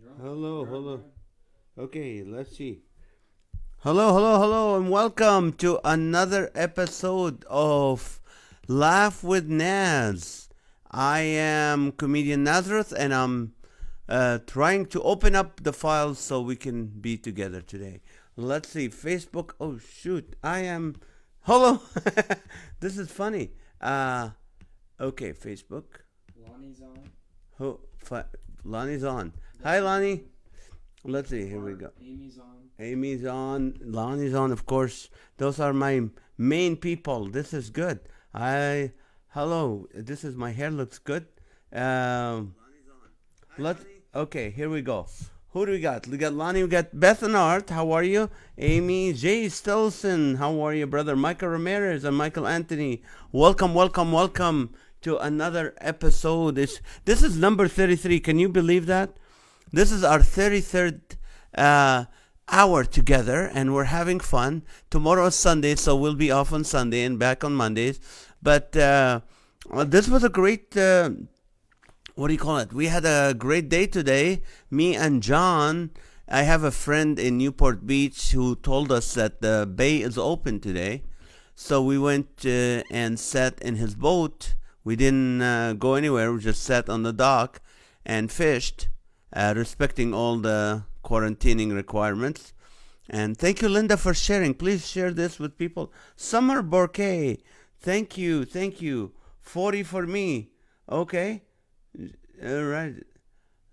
Hello, hello. Okay, let's see. Hello, hello, hello, and welcome to another episode of Laugh with Naz. I am comedian Nazareth, and I'm trying to open up the files so we can be together today. Let's see. Facebook. Oh, shoot. I am. Hello. This is funny. Okay, Facebook. Lonnie's on. Oh, Lonnie's on. Hi, Lonnie. Let's see. Here we go. Amy's on. Amy's on, Lonnie's on, of course. Those are my main people. This is good. Hello. This is my hair looks good. Um, let Okay. Here we go. Who do we got? We got Lonnie. We got Beth and Art. How are you? Amy J. Stilson. How are you, brother? Michael Ramirez and Michael Anthony. Welcome, welcome, welcome to another episode. This is number 33. Can you believe that? This is our 33rd hour together, and we're having fun. Tomorrow is Sunday, so we'll be off on Sunday and back on Mondays. But this was a great, what do you call it? We had a great day today. Me and John. I have a friend in Newport Beach who told us that the bay is open today. So we went and sat in his boat. We didn't go anywhere. We just sat on the dock and fished, respecting all the quarantining requirements. And thank you, Linda, for sharing. Please share this with people. Summer Bouquet, thank you, thank you. 40 for me. Okay. All right.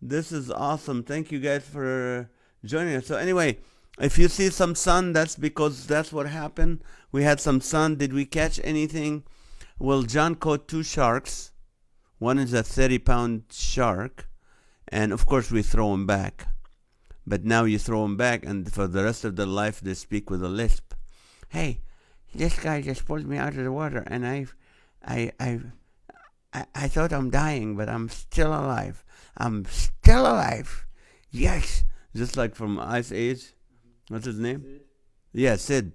This is awesome. Thank you guys for joining us. So anyway, if you see some sun, that's because that's what happened. We had some sun. Did we catch anything? Well, John caught two sharks. One is a 30-pound shark. And of course, we throw them back. But now you throw them back, and for the rest of their life, they speak with a lisp. Hey, this guy just pulled me out of the water, and I thought I'm dying, but I'm still alive. I'm still alive. Yes. Just like from Ice Age. What's his name? Sid. Yeah, Sid.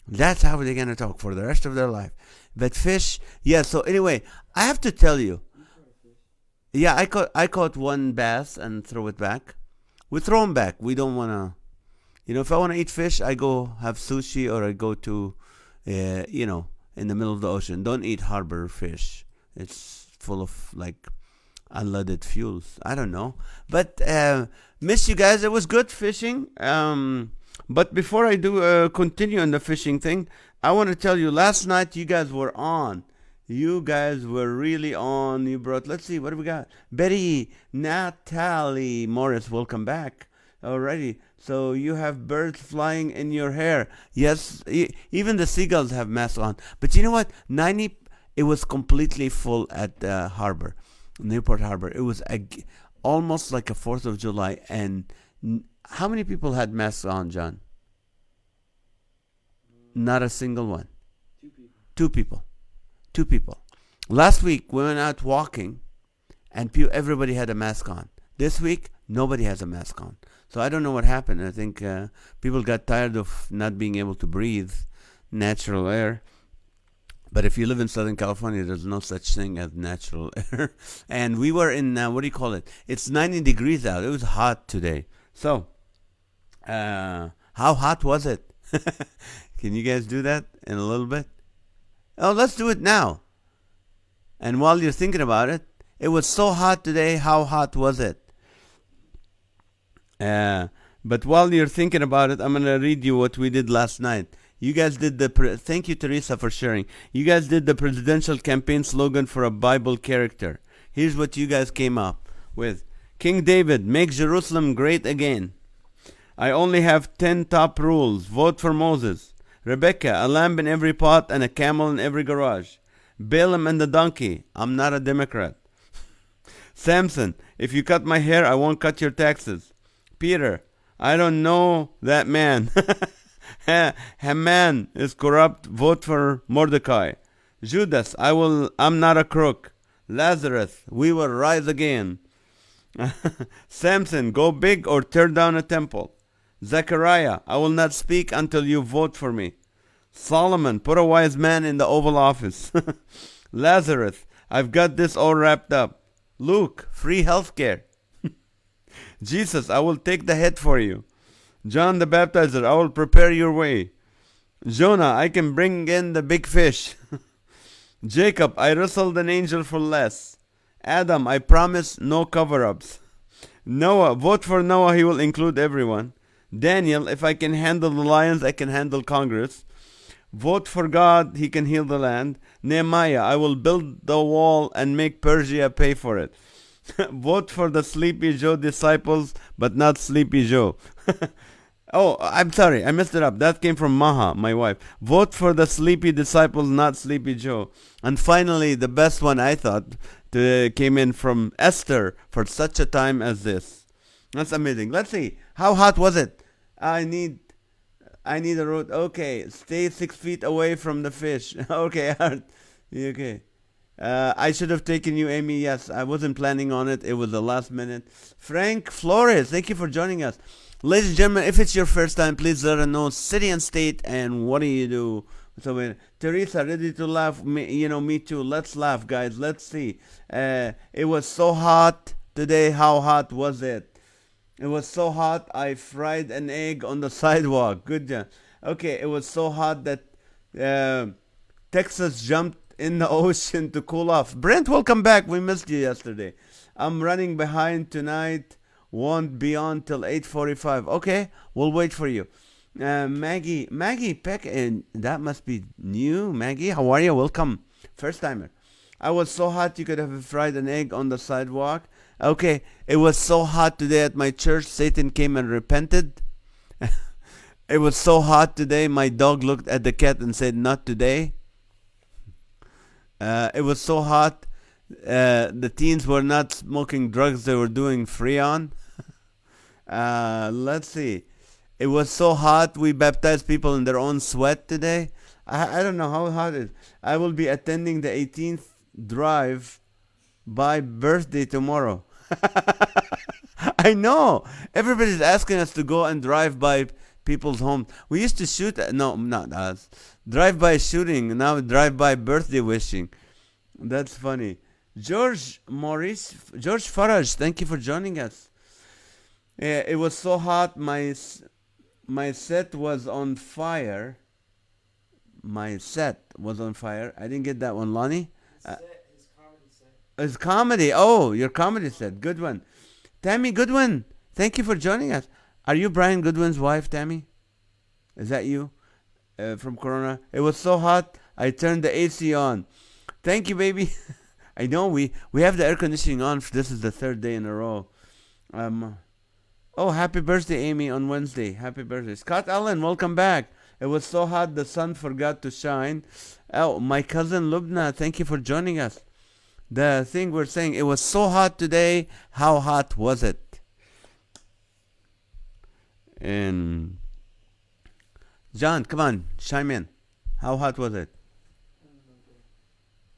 That's how they're going to talk for the rest of their life. But fish, yeah, so anyway, I have to tell you. You caught a fish. Yeah, I caught one bass and throw it back. We throw them back. We don't want to, if I want to eat fish, I go have sushi or I go to, in the middle of the ocean. Don't eat harbor fish. It's full of like unleaded fuels. I don't know. But miss you guys. It was good fishing. But before I do continue on the fishing thing, I want to tell you, last night you guys were on. You guys were really on. You brought, let's see, what do we got? Betty, Natalie, Morris, welcome back. Alrighty. So you have birds flying in your hair. Yes, even the seagulls have masks on. But you know what? It was completely full at the harbor, Newport Harbor. It was almost like a 4th of July. And how many people had masks on, John? Not a single one. Two people. Two people. Two people. Last week we went out walking, and everybody had a mask on. This week nobody has a mask on. So I don't know what happened. I think people got tired of not being able to breathe natural air. But if you live in Southern California, there's no such thing as natural air. And we were in what do you call it? It's 90 degrees out. It was hot today. So how hot was it? Can you guys do that in a little bit? Oh, let's do it now. And while you're thinking about it, it was so hot today. How hot was it? But while you're thinking about it, I'm going to read you what we did last night. You guys did thank you, Teresa, for sharing. You guys did the presidential campaign slogan for a Bible character. Here's what you guys came up with. King David, make Jerusalem great again. I only have 10 top rules. Vote for Moses. Rebecca, a lamb in every pot and a camel in every garage. Balaam and the donkey. I'm not a Democrat. Samson, if you cut my hair, I won't cut your taxes. Peter, I don't know that man. Haman is corrupt. Vote for Mordecai. Judas, I'm not a crook. Lazarus, we will rise again. Samson, go big or tear down a temple. Zechariah, I will not speak until you vote for me. Solomon, put a wise man in the Oval Office. Lazarus, I've got this all wrapped up. Luke, free healthcare. Jesus, I will take the head for you. John the Baptizer, I will prepare your way. Jonah, I can bring in the big fish. Jacob, I wrestled an angel for less. Adam, I promise no cover ups. Noah, vote for Noah, he will include everyone. Daniel, if I can handle the lions, I can handle Congress. Vote for God, he can heal the land. Nehemiah, I will build the wall and make Persia pay for it. Vote for the Sleepy Joe disciples, but not Sleepy Joe. Oh, I'm sorry, I messed it up. That came from Maha, my wife. Vote for the Sleepy disciples, not Sleepy Joe. And finally, the best one I thought came in from Esther for such a time as this. That's amazing. Let's see. How hot was it? I need I need a road. Okay, stay 6 feet away from the fish. Okay, Art. Okay. I should have taken you, Amy. Yes, I wasn't planning on it. It was the last minute. Frank Flores, thank you for joining us. Ladies and gentlemen, if it's your first time, please let us know city and state and what do you do. So, Teresa, ready to laugh? Me too. Let's laugh, guys. Let's see. It was so hot today. How hot was it? It was so hot, I fried an egg on the sidewalk. Good job. Okay, it was so hot that Texas jumped in the ocean to cool off. Brent, welcome back. We missed you yesterday. I'm running behind tonight. Won't be on till 8:45. Okay, we'll wait for you. Maggie Peck, and that must be new. Maggie, how are you? Welcome. First timer. I was so hot you could have fried an egg on the sidewalk. Okay, it was so hot today at my church, Satan came and repented. It was so hot today, my dog looked at the cat and said, not today. It was so hot, the teens were not smoking drugs, they were doing Freon. Let's see. It was so hot, we baptized people in their own sweat today. I don't know how hot it is. I will be attending the 18th drive by birthday tomorrow. I know. Everybody's asking us to go and drive by people's homes. We used to shoot. No, not us. Drive by shooting. Now drive by birthday wishing. That's funny. George Farage, thank you for joining us. It was so hot. My set was on fire. My set was on fire. I didn't get that one, Lonnie. His comedy set. It's comedy. Oh, your comedy set. Good one. Tammy Goodwin, thank you for joining us. Are you Brian Goodwin's wife, Tammy? Is that you? From Corona? It was so hot, I turned the AC on. Thank you, baby. I know we have the air conditioning on. This is the third day in a row. Oh, happy birthday, Amy, on Wednesday. Happy birthday. Scott Allen, welcome back. It was so hot, the sun forgot to shine. Oh, my cousin Lubna, thank you for joining us. The thing we're saying, it was so hot today. How hot was it? And John, come on, chime in. How hot was it?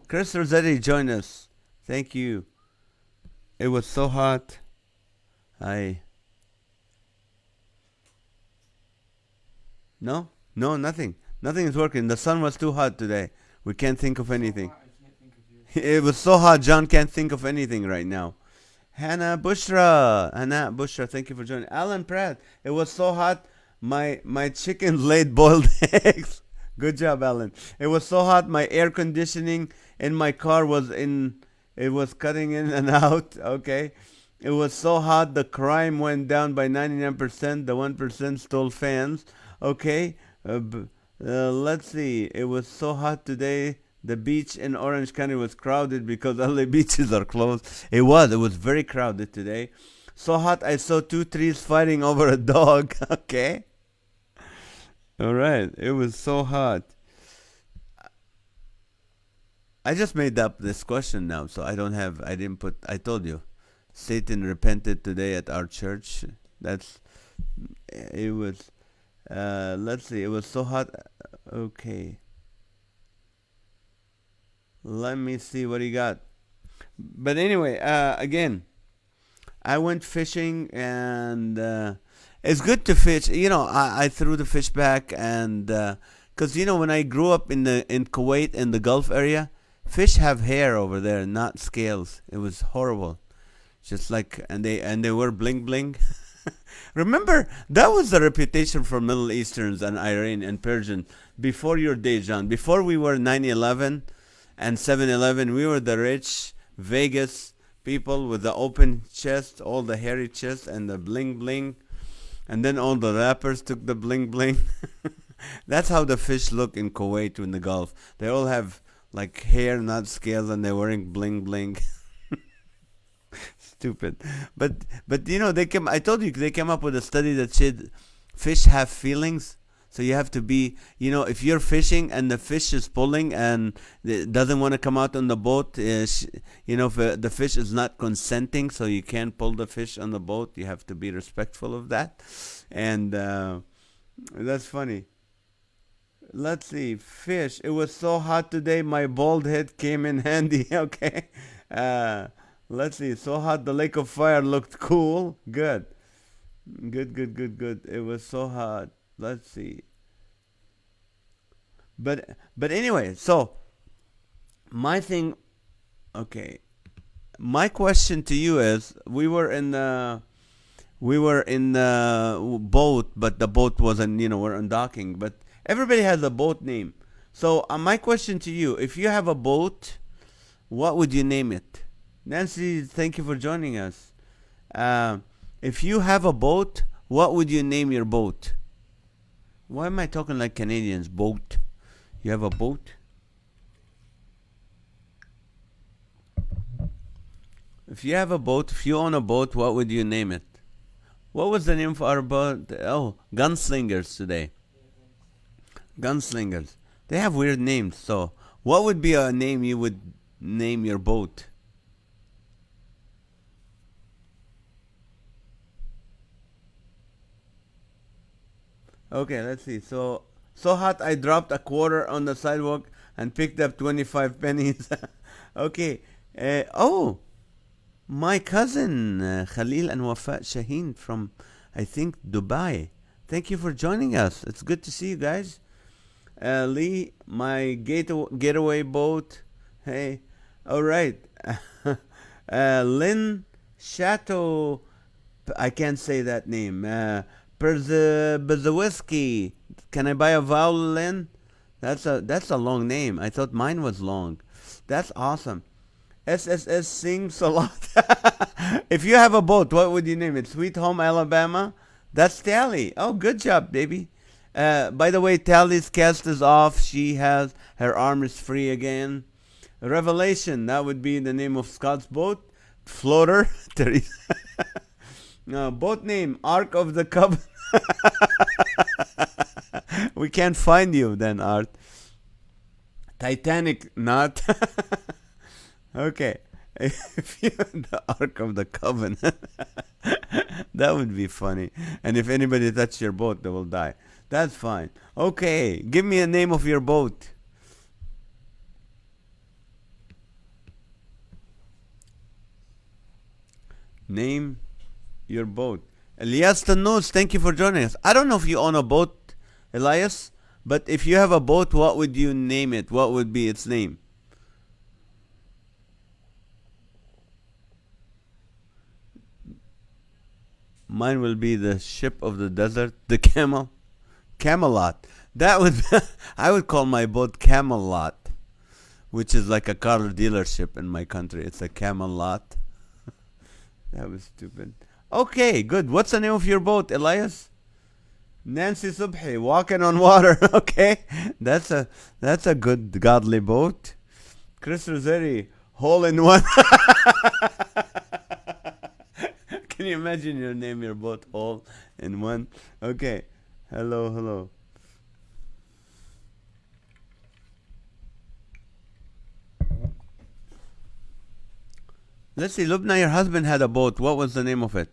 Chris Rossetti joined us. Thank you. It was so hot. No, nothing. Nothing is working. The sun was too hot today. We can't think of anything. I can't think of you. It was so hot, John can't think of anything right now. Hannah Bushra, thank you for joining. Alan Pratt, it was so hot, my chicken laid boiled eggs. Good job, Alan. It was so hot, my air conditioning in my car was cutting in and out. Okay. It was so hot, the crime went down by 99%. The 1% stole fans. Okay. Let's see. It was so hot today. The beach in Orange County was crowded because LA beaches are closed. It was very crowded today. So hot, I saw 2 trees fighting over a dog. Okay. All right. It was so hot. I just made up this question now, so I told you. Satan repented today at our church. Let's see. It was so hot. Okay. Let me see what he got. But anyway, again, I went fishing and it's good to fish. I threw the fish back and because when I grew up in Kuwait in the Gulf area, fish have hair over there, not scales. It was horrible. just like and they were bling bling. Remember, that was the reputation for Middle Easterns and Iran and Persian before your day, John. Before we were 9/11 and 7/11, we were the rich Vegas people with the open chest, all the hairy chest and the bling bling. And then all the rappers took the bling bling. That's how the fish look in Kuwait in the Gulf. They all have like hair, not scales, and they're wearing bling bling. Stupid. But they came. I told you they came up with a study that said fish have feelings. So you have to be, if you're fishing and the fish is pulling and it doesn't want to come out on the boat, if the fish is not consenting, so you can't pull the fish on the boat. You have to be respectful of that. And that's funny. Let's see. Fish. It was so hot today, my bald head came in handy. Okay. Uh, let's see. So hot, the lake of fire looked cool. Good. Good, good, good, good. It was so hot. Let's see. But anyway, so my thing, okay. My question to you is: we were in the boat, but the boat wasn't. We're on docking, but everybody has a boat name. So my question to you: if you have a boat, what would you name it? Nancy, thank you for joining us. Uh, if you have a boat, what would you name your boat? Why am I talking like Canadians? Boat. You have a boat? If you have a boat, if you own a boat, what would you name it? What was the name of our boat? Oh, Gunslingers today. Gunslingers. They have weird names. So, what would be a name you would name your boat? Okay, let's see. So hot I dropped a quarter on the sidewalk and picked up 25 pennies. Okay. Oh, my cousin Khalil and Wafa Shaheen from, I think, Dubai. Thank you for joining us. It's good to see you guys. Lee, my getaway boat. Hey, all right. Lynn Chateau. I can't say that name. Berzewiski. Can I buy a violin? That's a long name. I thought mine was long. That's awesome. SSS sings a lot. If you have a boat, what would you name it? Sweet Home Alabama? That's Tally. Oh, good job, baby. By the way, Tally's cast is off. She has her arm is free again. Revelation. That would be the name of Scott's boat. Floater. Teresa. No, boat name Ark of the Covenant. We can't find you then, Art. Titanic, not. Okay. If you the Ark of the Covenant, that would be funny. And if anybody touches your boat, they will die. That's fine. Okay, give me a name of your boat. Name your boat. Elias Tanous, thank you for joining us. I don't know if you own a boat, Elias, but if you have a boat, what would you name it? What would be its name? Mine will be the ship of the desert, the camel, Camelot. That would I would call my boat Camelot, which is like a car dealership in my country. It's a Camelot. That was stupid. Okay, good. What's the name of your boat, Elias? Nancy Subhi, walking on water. Okay, that's a good godly boat. Chris Roseri, hole in one. Can you imagine your name your boat hole in one? Okay, hello, hello. Let's see, Lubna, your husband had a boat. What was the name of it?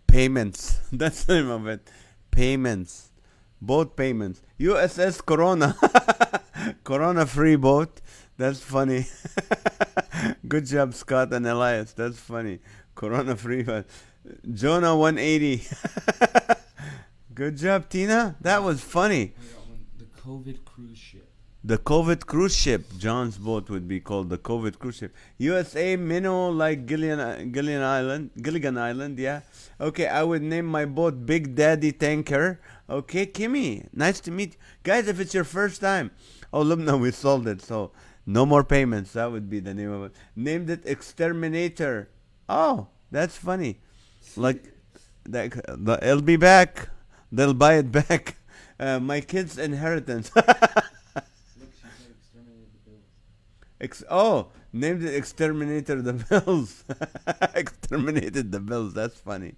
Payments. That's the name of it. Payments. Boat payments. USS Corona. Corona free boat. That's funny. Good job, Scott and Elias. That's funny. Corona free boat. Jonah 180. Good job, Tina. That was funny. I got one. The COVID cruise ship. The COVID cruise ship. John's boat would be called the COVID cruise ship. USA minnow like Gilligan Island. Yeah. Okay, I would name my boat Big Daddy Tanker. Okay, Kimmy, nice to meet you. Guys, if it's your first time. Oh, Lubna, we sold it, so no more payments. That would be the name of it. Named it Exterminator. Oh, that's funny. Like, it'll be back. They'll buy it back. My kid's inheritance. Look, she said exterminated the bills. Named it Exterminator the Bills. Exterminated the Bills. That's funny.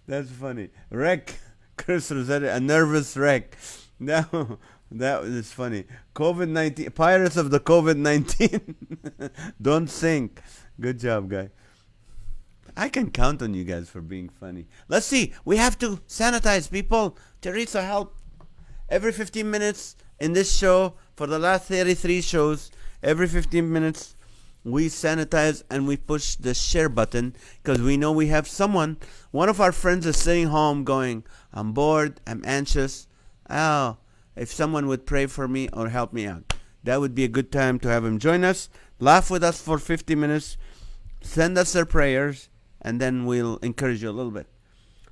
That's funny. Wreck. Chris Rossetti, a nervous wreck. No, that is funny. COVID-19. Pirates of the COVID-19. Don't sink. Good job, guy. I can count on you guys for being funny. Let's see. We have to sanitize people. Teresa, help. Every 15 minutes in this show, for the last 33 shows, every 15 minutes, we sanitize and we push the share button because we know we have someone. One of our friends is sitting home going, I'm bored, I'm anxious. Oh, if someone would pray for me or help me out. That would be a good time to have him join us, laugh with us for 50 minutes, send us their prayers, and then we'll encourage you a little bit.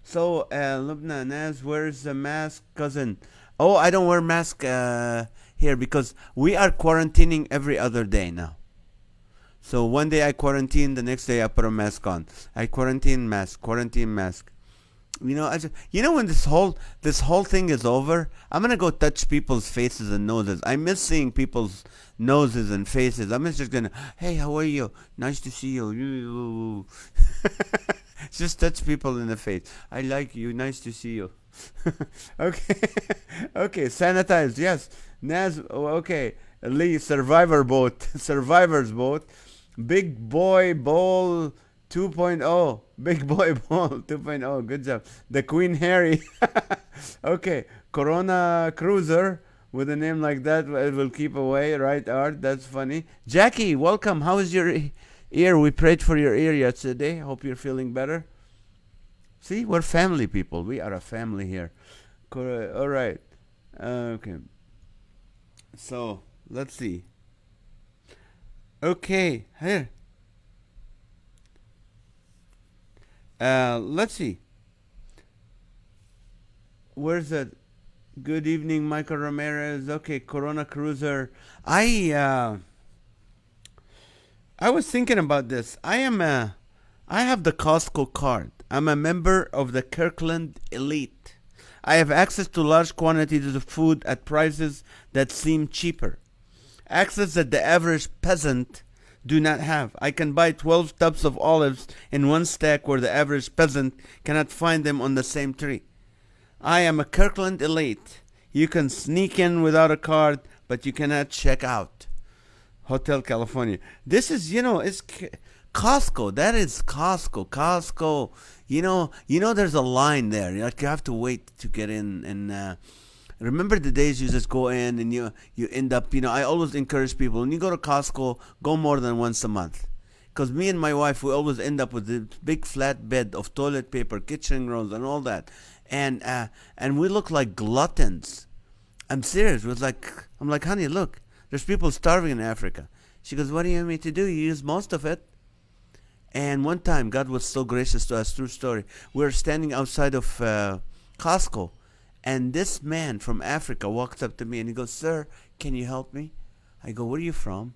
So, Lubna, Naz, where's the mask, cousin? Oh, I don't wear mask here because we are quarantining every other day now. So one day I quarantine, the next day I put a mask on. I quarantine mask. You know, when this whole thing is over, I'm gonna go touch people's faces and noses. I miss seeing people's noses and faces. I'm just gonna, hey, how are you? Nice to see you. Just touch people in the face. I like you. Nice to see you. Okay, okay. Sanitized. Yes. Naz. Okay. Lee. Survivor's boat. Big Boy Bowl 2.0. Big Boy Bowl 2.0. Good job. The Queen Harry. Okay. Corona Cruiser. With a name like that, it will keep away, right, Art? That's funny. Jackie, welcome. How is your ear? We prayed for your ear yesterday. Hope you're feeling better. See, we're family people. We are a family here. All right. Okay. So, let's see. Okay, here. Let's see. Where's that? Good evening, Michael Ramirez. Okay, Corona Cruiser. I was thinking about this. I have the Costco card. I'm a member of the Kirkland Elite. I have access to large quantities of food at prices that seem cheaper. Access that the average peasant do not have. I can buy 12 tubs of olives in one stack where the average peasant cannot find them on the same tree. I am a Kirkland Elite. You can sneak in without a card, but you cannot check out. Hotel California. This is, it's Costco. That is Costco. Costco. You know, there's a line there. You have to wait to get in. And remember the days you just go in and you end up, I always encourage people, when you go to Costco, go more than once a month. Because me and my wife, we always end up with this big flat bed of toilet paper, kitchen rolls, and all that. And we look like gluttons. I'm serious. I'm like, honey, look, there's people starving in Africa. She goes, what do you want me to do? You use most of it. And one time, God was so gracious to us, true story. We were standing outside of Costco, and this man from Africa walks up to me and he goes, sir, can you help me? I go, where are you from?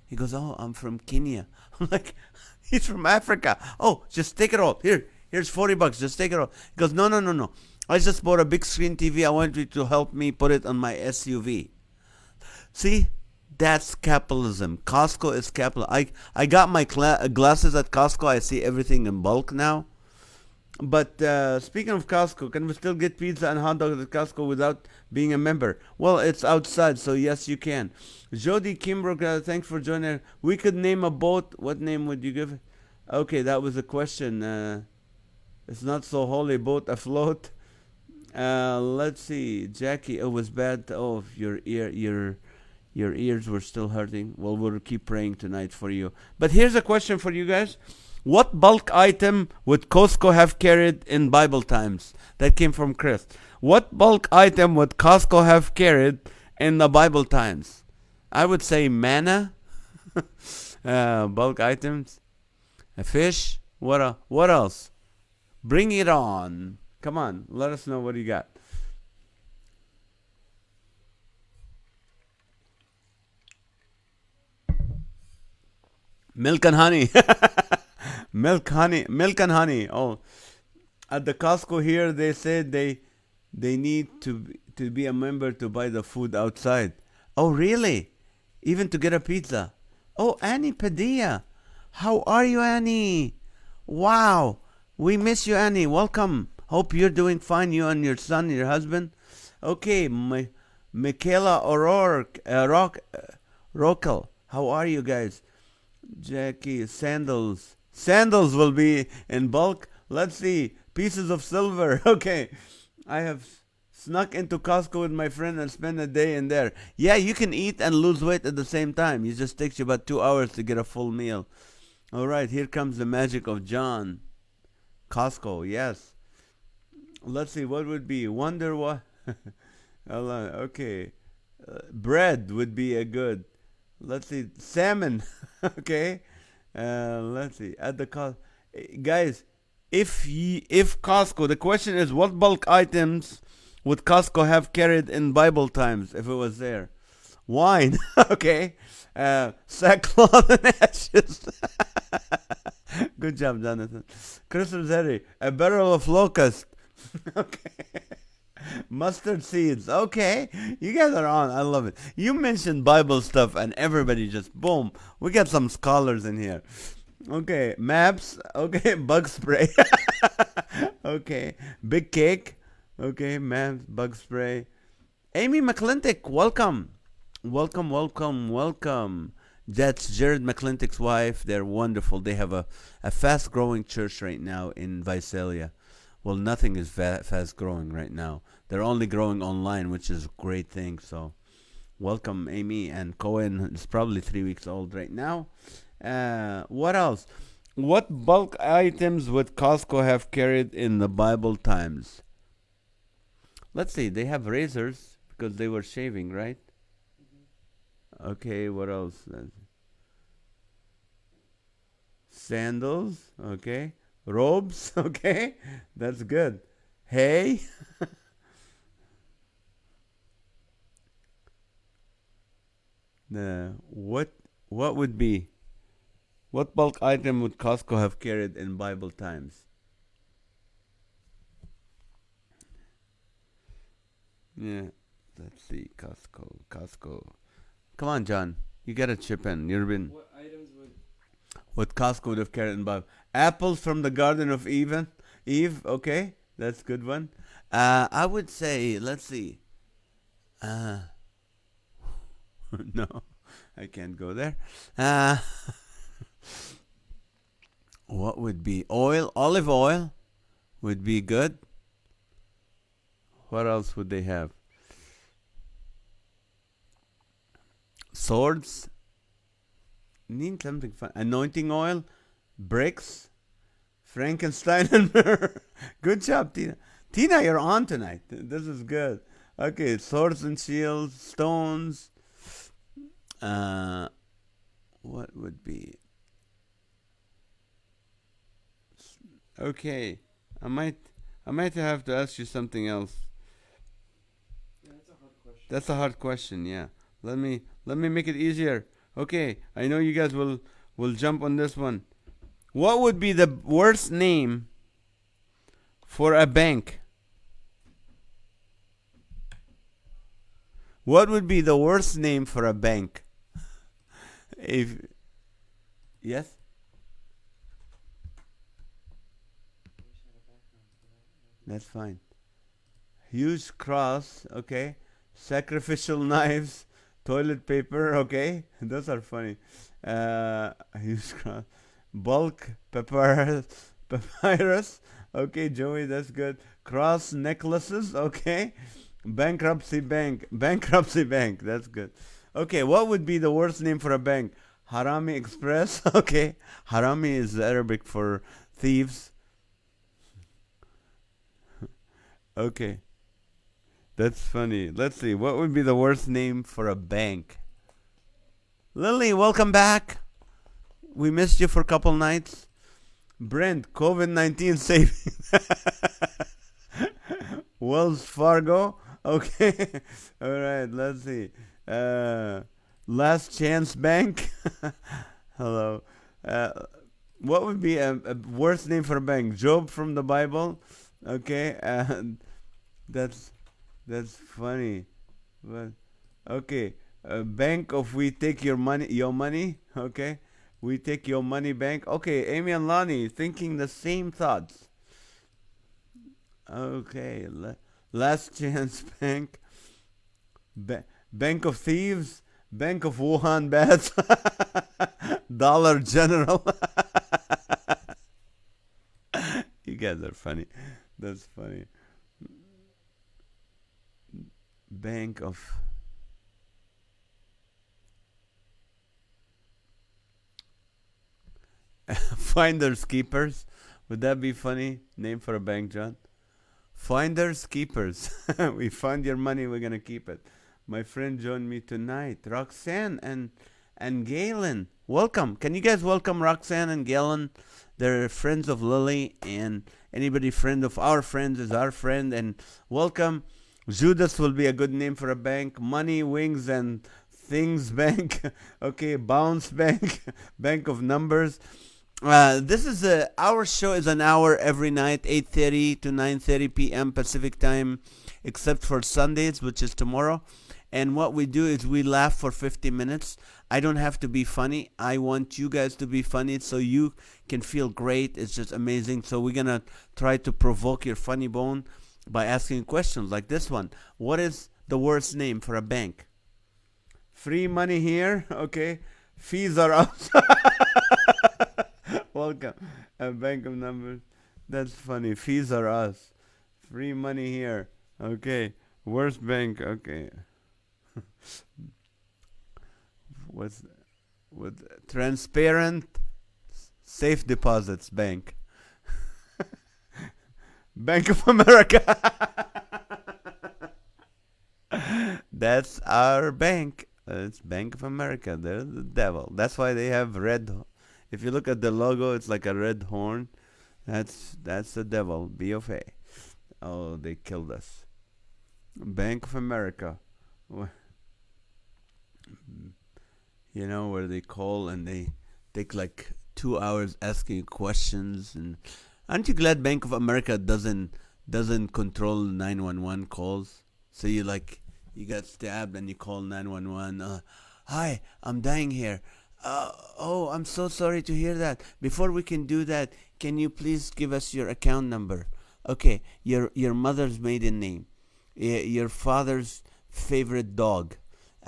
He goes, oh, I'm from Kenya. I'm like, he's from Africa. Oh, just take it all. Here's $40. Just take it all. He goes, no. I just bought a big screen TV. I want you to help me put it on my SUV. See? That's capitalism. Costco is capital. I got my glasses at Costco. I see everything in bulk now. But speaking of Costco, can we still get pizza and hot dogs at Costco without being a member? Well, it's outside, so yes, you can. Jody Kimbrough, thanks for joining. We could name a boat. What name would you give it? Okay, that was a question. It's not so holy, boat afloat. Let's see. Jackie, it was bad. Oh, your ears were still hurting. Well, we'll keep praying tonight for you. But here's a question for you guys. What bulk item would Costco have carried in Bible times? That came from Chris. What bulk item would Costco have carried in the Bible times? I would say manna, bulk items, a fish. What else? Bring it on. Come on, let us know what you got. Milk and honey. Milk and honey. Oh, at the Costco here, they said they need to be a member to buy the food outside. Oh, really? Even to get a pizza? Oh, Annie Padilla. How are you, Annie? Wow. We miss you, Annie. Welcome. Hope you're doing fine, you and your son, your husband. Okay, Michaela O'Rourke, Rockel. How are you guys? Jackie, sandals. Sandals will be in bulk. Let's see. Pieces of silver. Okay. I have snuck into Costco with my friend and spent a day in there. Yeah, you can eat and lose weight at the same time. It just takes you about 2 hours to get a full meal. All right, here comes the magic of John. Costco, yes. Let's see, what would be? Wonder what? Okay. Bread would be a good. Let's see, salmon. Okay. Let's see. At the cost, guys, if Costco, the question is, what bulk items would Costco have carried in Bible times if it was there? Wine. Okay. Sackcloth and ashes. Good job, Jonathan. Chris Rossetti, a barrel of locust. Okay. Mustard seeds. Okay. You guys are on. I love it. You mentioned Bible stuff and everybody just boom. We got some scholars in here. Okay. Maps. Okay. Bug spray. Okay. Big cake. Okay. Maps, bug spray. Amy McClintock, welcome. Welcome, welcome, welcome. That's Jared McClintock's wife. They're wonderful. They have a fast growing church right now in Visalia. Well, nothing is fast growing right now. They're only growing online, which is a great thing. So, welcome, Amy. And Cohen is probably 3 weeks old right now. What else? What bulk items would Costco have carried in the Bible times? Let's see. They have razors because they were shaving, right? Okay, what else? Sandals, okay. Robes, okay. That's good. Hay. What would be? What bulk item would Costco have carried in Bible times? Yeah, let's see. Costco. Come on, John. You gotta chip in. You've been. What items would What Costco would have carried in Bible? Apples from the Garden of Eve. Okay, that's a good one. I would say. Let's see. Uh, no, I can't go there. Uh, what would be oil? Olive oil would be good. What else would they have? Swords. Need something fun. Anointing oil, bricks, Frankenstein and myrrh. Good job, Tina. Tina, you're on tonight. This is good. Okay, swords and shields, stones. Uh, what would be? Okay, I might have to ask you something else. yeah, that's a hard question. That's a hard question. Yeah. Let me make it easier. Okay, I know you guys will jump on this one. What would be the worst name for a bank? What would be the worst name for a bank? If yes, that's fine. Huge cross, okay. Sacrificial knives, toilet paper, okay. Those are funny. Huge cross, bulk papyrus, okay. Joey, that's good. Cross necklaces, okay. Bankruptcy bank, that's good. Okay, what would be the worst name for a bank? Harami Express, okay. Harami is Arabic for thieves, okay. That's funny. Let's see. What would be the worst name for a bank? Lily, welcome back. We missed you for a couple nights. Brent, COVID 19 saving. Wells Fargo. Okay. All right. Let's see. Uh, Last Chance Bank. Hello. Uh, what would be a worse name for a bank? Job from the Bible. Okay. That's that's funny. But okay. Bank of we take your money. Your money. Okay. We take your money bank. Okay. Amy and Lonnie thinking the same thoughts. Okay. Last Chance Bank. Bank of Thieves, Bank of Wuhan Bats, Dollar General. You guys are funny. That's funny. Bank of Finders Keepers. Would that be funny? Name for a bank, John? Finders Keepers. We find your money, we're gonna keep it. My friend joined me tonight. Roxanne and Galen. Welcome. Can you guys welcome Roxanne and Galen? They're friends of Lily, and anybody friend of our friends is our friend. And welcome. Judas will be a good name for a bank. Money, Wings, and Things Bank. Okay, Bounce Bank. Bank of Numbers. This is our show is an hour every night, 8:30 to 9:30 p.m. Pacific time, except for Sundays, which is tomorrow. And what we do is we laugh for 50 minutes. I don't have to be funny. I want you guys to be funny so you can feel great. It's just amazing. So we're going to try to provoke your funny bone by asking questions like this one. What is the worst name for a bank? Free money here. Okay. Fees are up. Welcome. A bank of numbers. That's funny. Fees are us. Free money here. Okay. Worst bank. Okay. What's with transparent safe deposits bank? Bank of America. That's our bank. It's Bank of America. They're the devil. That's why they have red. If you look at the logo, it's like a red horn. That's the devil. BOFA. Oh, they killed us. Bank of America. You know, where they call and they take like 2 hours asking questions. And aren't you glad Bank of America doesn't control 911 calls? So you got stabbed and you call 911. Hi, I'm dying here. Oh, I'm so sorry to hear that. Before we can do that, can you please give us your account number? Okay, your mother's maiden name, your father's favorite dog,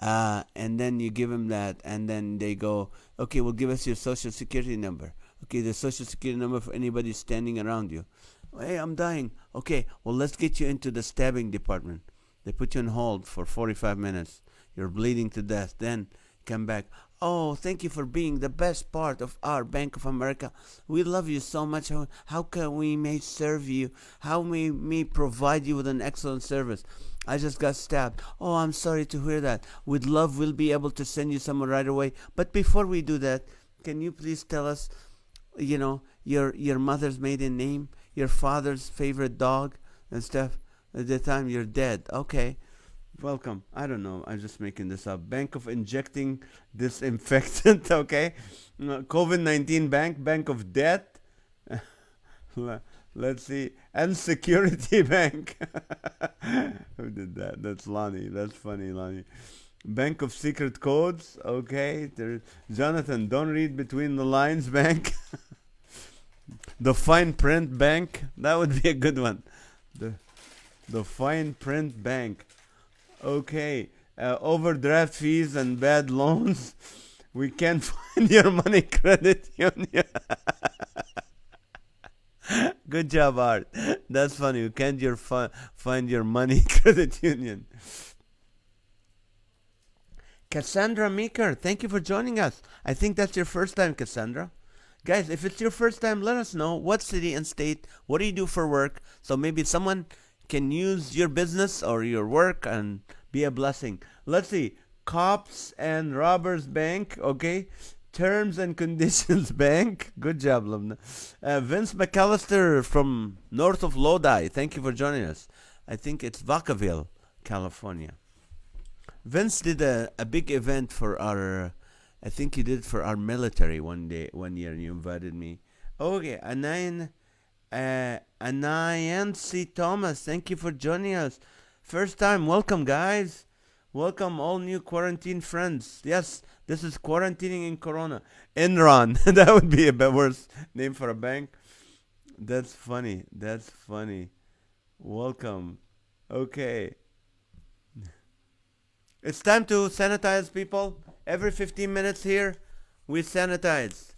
and then you give them that, and then they go, okay, well, give us your social security number. Okay, the social security number for anybody standing around you. Hey, I'm dying. Okay, well, let's get you into the stabbing department. They put you on hold for 45 minutes. You're bleeding to death. Then come back. Oh, thank you for being the best part of our Bank of America. We love you so much. How can we may serve you? How may we provide you with an excellent service? I just got stabbed. Oh, I'm sorry to hear that. With love, we'll be able to send you someone right away. But before we do that, can you please tell us, your mother's maiden name, your father's favorite dog, and stuff? At the time you're dead. Okay. Welcome. I don't know. I'm just making this up. Bank of injecting disinfectant. Okay. COVID-19 bank. Bank of debt. Let's see. And security bank. Who did that? That's Lonnie. That's funny, Lonnie. Bank of secret codes. Okay. Jonathan, don't read between the lines bank. The fine print bank. That would be a good one. The fine print bank. Okay. Overdraft fees and bad loans. We can't find your money credit union. Good job, Art. That's funny. You can't find your money credit union. Cassandra Meeker, thank you for joining us. I think that's your first time, Cassandra. Guys, if it's your first time, let us know what city and state, what do you do for work, so maybe someone can use your business or your work and be a blessing. Let's see. Cops and Robbers Bank, okay? Terms and Conditions Bank. Good job, Lumna. Vince McAllister from north of Lodi. Thank you for joining us. I think it's Vacaville, California. Vince did a big event for our, I think he did for our military one year, and you invited me. Okay, Anayansi Thomas, thank you for joining us. First time, welcome guys. Welcome all new quarantine friends. Yes, this is quarantining in Corona. Enron, that would be a worse name for a bank. That's funny. That's funny. Welcome. Okay. It's time to sanitize, people. Every 15 minutes here, we sanitize.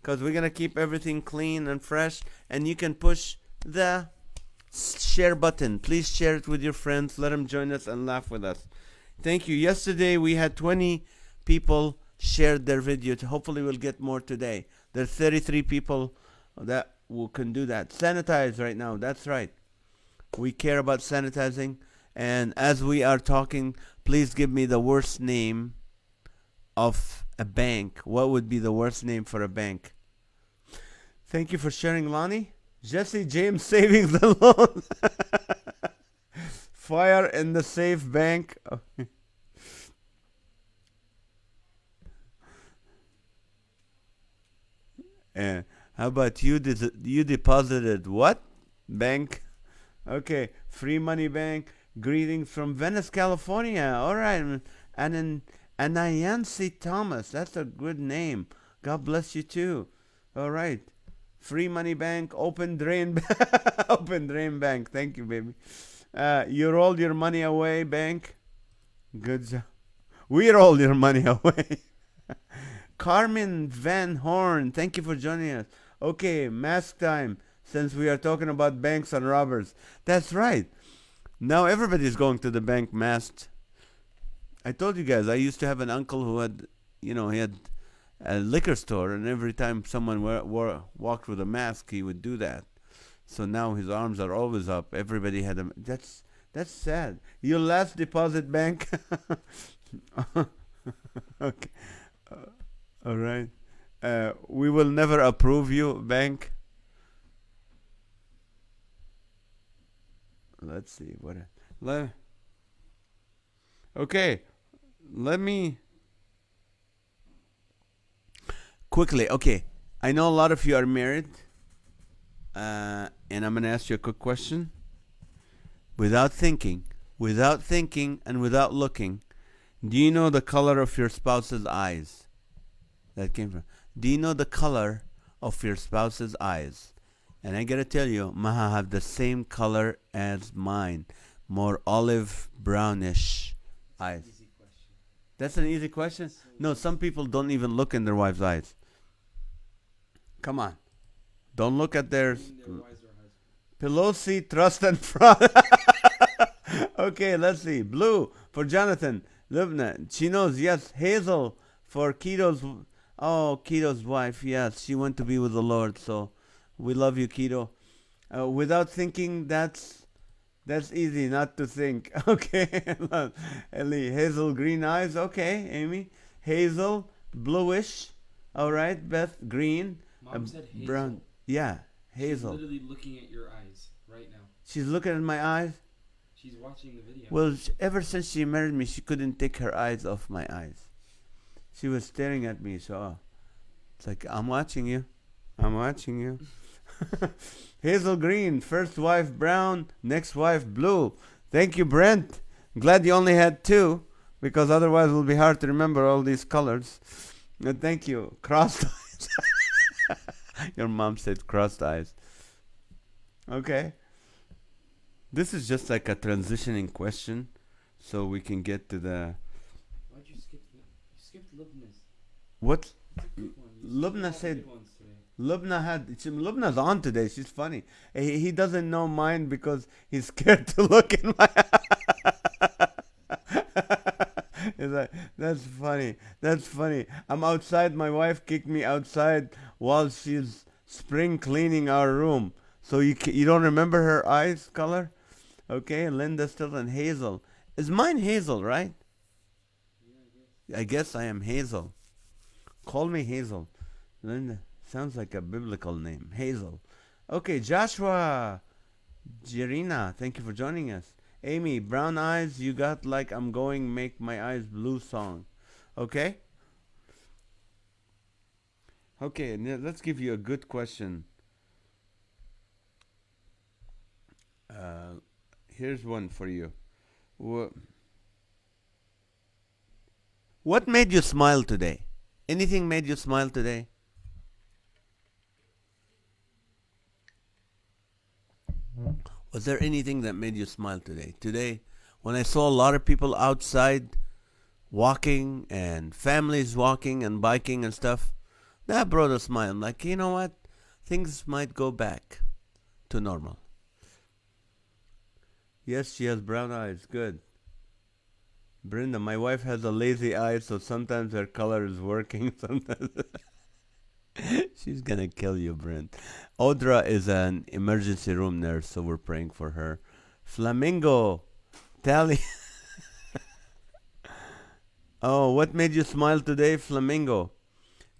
Because we're going to keep everything clean and fresh. And you can push the share button. Please share it with your friends. Let them join us and laugh with us. Thank you. Yesterday, we had 20 people shared their video. Hopefully, we'll get more today. There's 33 people that can do that. Sanitize right now. That's right. We care about sanitizing. And as we are talking, please give me the worst name of a bank. What would be the worst name for a bank? Thank you for sharing, Lonnie. Jesse James Savings and Loan. Fire in the safe bank. How about you? You deposited what? Bank. Okay. Free Money Bank. Greetings from Venice, California. All right. And Anayansi Thomas. That's a good name. God bless you too. All right. Free Money Bank. Open Drain Open Drain Bank. Thank you, baby. You rolled your money away, bank. Good job. We rolled your money away. Carmen Van Horn, thank you for joining us. Okay, mask time, since we are talking about banks and robbers. That's right. Now everybody's going to the bank masked. I told you guys, I used to have an uncle who had, he had a liquor store, and every time someone walked with a mask, he would do that. So now his arms are always up. Everybody had a. That's sad. Your last deposit bank. Okay. All right. We will never approve you, bank. Let's see what. Okay. Let me quickly. Okay. I know a lot of you are married. And I'm going to ask you a quick question. Without thinking, and without looking, do you know the color of your spouse's eyes? That came from. Do you know the color of your spouse's eyes? And I got to tell you, Maha have the same color as mine. More olive brownish eyes. Easy question. That's an easy question? No, some people don't even look in their wife's eyes. Come on. Don't look at their Pelosi, trust and fraud. Okay, let's see. Blue for Jonathan. Lubna. She knows, yes. Hazel for Keto's. Oh, Keto's wife. Yes, she went to be with the Lord. So we love you, Keto. Without thinking, that's easy not to think. Okay. Ellie. Hazel, green eyes. Okay, Amy. Hazel, bluish. All right, Beth, green. Mom said Hazel. Brown. Yeah, Hazel. She's literally looking at your eyes right now. She's looking at my eyes. She's watching the video. Well, ever since she married me, she couldn't take her eyes off my eyes. She was staring at me, so it's like, I'm watching you. I'm watching you. Hazel green, first wife brown, next wife blue. Thank you, Brent. Glad you only had two, because otherwise it will be hard to remember all these colors. Thank you. Crossed eyes. Your mom said crossed eyes. Okay. This is just like a transitioning question, so we can get to the. Why'd you skip that? You skipped Lubna's. What? Lubna said. Lubna's on today. She's funny. He doesn't know mine because he's scared to look in my. He's like, that's funny. That's funny. I'm outside. My wife kicked me outside while she's spring cleaning our room. So you don't remember her eyes color? Okay, Linda still and Hazel. Is mine Hazel, right? Yeah, I I guess I am Hazel. Call me Hazel. Linda sounds like a biblical name. Hazel. Okay, Joshua Jirina, thank you for joining us. Amy, brown eyes, you got like I'm going make my eyes blue song. Okay? Okay, let's give you a good question. Uh, Here's one for you. What made you smile today? Anything made you smile today? Was there anything that made you smile today? Today, when I saw a lot of people outside walking and families walking and biking and stuff, that brought a smile. I'm like, you know what? Things might go back to normal. Yes, she has brown eyes. Good. Brenda, my wife has a lazy eye, so sometimes her color is working. Sometimes she's gonna kill you, Brent. Audra is an emergency room nurse, so we're praying for her. Flamingo, Tally. Oh, what made you smile today, Flamingo?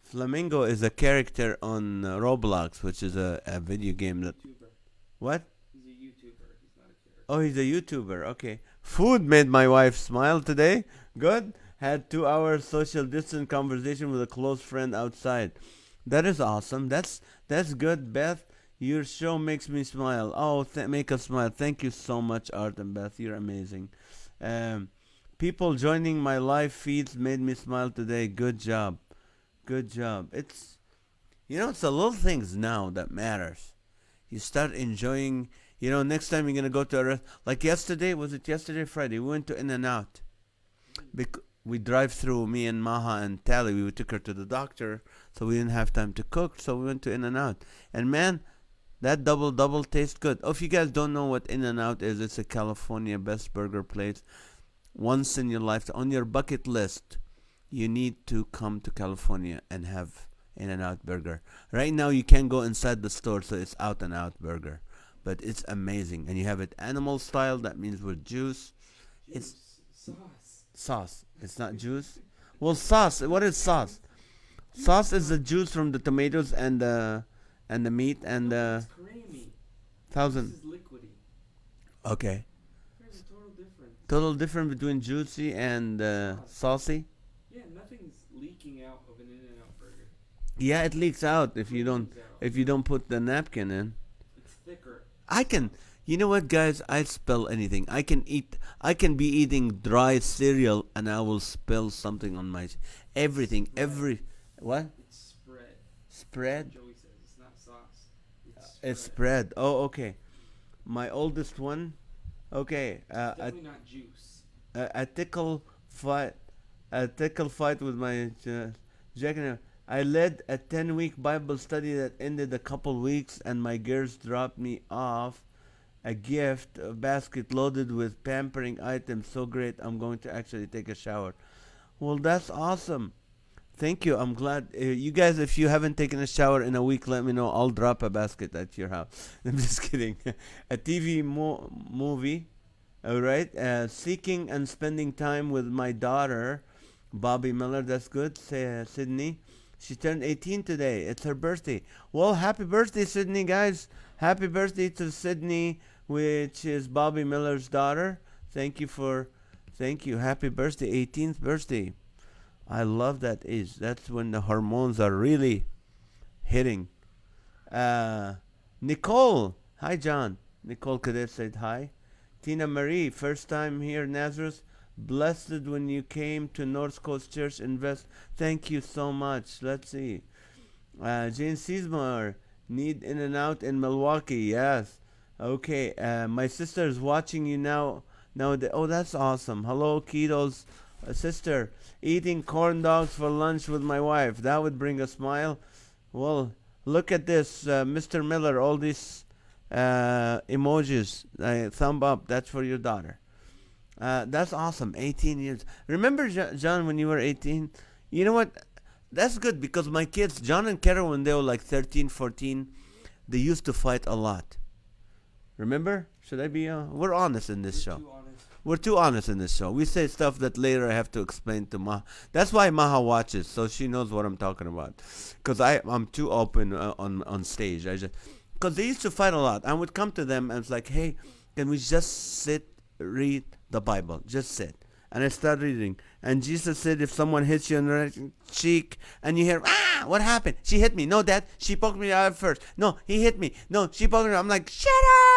Flamingo is a character on Roblox, which is a video game that. YouTuber. What? He's a YouTuber. He's not a character. Oh, he's a YouTuber. Okay. Food made my wife smile today. Good. Had 2 hours social distance conversation with a close friend outside. That is awesome. That's good, Beth. Your show makes me smile. Oh, make us smile. Thank you so much, Art and Beth. You're amazing. Um, People joining my live feeds made me smile today. Good job. Good job. It's the little things now that matters. You start enjoying. Next time you're gonna go to a like yesterday. Was it yesterday? Friday. We went to In and Out. We drive through. Me and Maha and Tally. We took her to the doctor, so we didn't have time to cook. So we went to In and Out. And man, that double tastes good. Oh, if you guys don't know what In and Out is, it's a California best burger place. Once in your life, on your bucket list, you need to come to California and have In and Out burger. Right now, you can't go inside the store, so it's Out and Out burger. But it's amazing. And you have it animal style, that means with juice. It's sauce. It's not juice. Well, sauce. What is sauce? Sauce is the juice from the tomatoes and the meat and the It's creamy. thousand. This is liquidy. Okay. There's a total difference. Total difference between juicy and saucy. Yeah, nothing's leaking out of an In-N-Out burger. Yeah, it leaks out if you don't Leaks out. if you don't put the napkin in. It's thicker. I can. You know what, guys? I spill anything. I can be eating dry cereal and I will spill something on my everything. Spread. What? It's spread. Spread. Joey says it's not sauce. It's spread. Oh, okay. My oldest one. Okay. Definitely not juice. A tickle fight. A tickle fight with my Jack. I led a 10-week Bible study that ended a couple weeks, and my girls dropped me off a gift a basket loaded with pampering items. So great, I'm going to actually take a shower. Well, that's awesome. Thank you. I'm glad. You guys, if you haven't taken a shower in a week, let me know. I'll drop a basket at your house. I'm just kidding. A TV movie. All right. Seeking and spending time with my daughter, Bobby Miller. That's good. Sydney. She turned 18 today. It's her birthday. Well, happy birthday, Sydney, guys. Happy birthday to Sydney, which is Bobby Miller's daughter. Thank you. Happy birthday, 18th birthday. I love that age. That's when the hormones are really hitting. Nicole. Hi, John. Nicole Cadet said hi. Tina Marie, first time here, Nazareth. Blessed when you came to North Coast Church Invest. Thank you so much. Let's see. Jane Seasmar, need In and Out in Milwaukee. Yes. Okay. My sister is watching you now. Oh, that's awesome. Hello, Keto's sister. Eating corn dogs for lunch with my wife. That would bring a smile. Well, look at this, Mr. Miller. All these emojis. Thumb up. That's for your daughter. That's awesome. 18 years. Remember, John, when you were 18? You know what? That's good because my kids, John and Kara, when they were like 13, 14, they used to fight a lot. Remember? Should I be? We're honest in this show. Too honest. we're too honest in this show. We say stuff that later I have to explain to Maha. That's why Maha watches, so she knows what I'm talking about. Because I'm too open on stage. I just because they used to fight a lot. I would come to them and it's like, hey, can we just sit, read the Bible? Just sit. And I start reading. And Jesus said, if someone hits you on the right cheek and you hear, what happened? She hit me. No, Dad, she poked me out first. No, he hit me. No, she poked me. I'm like, shut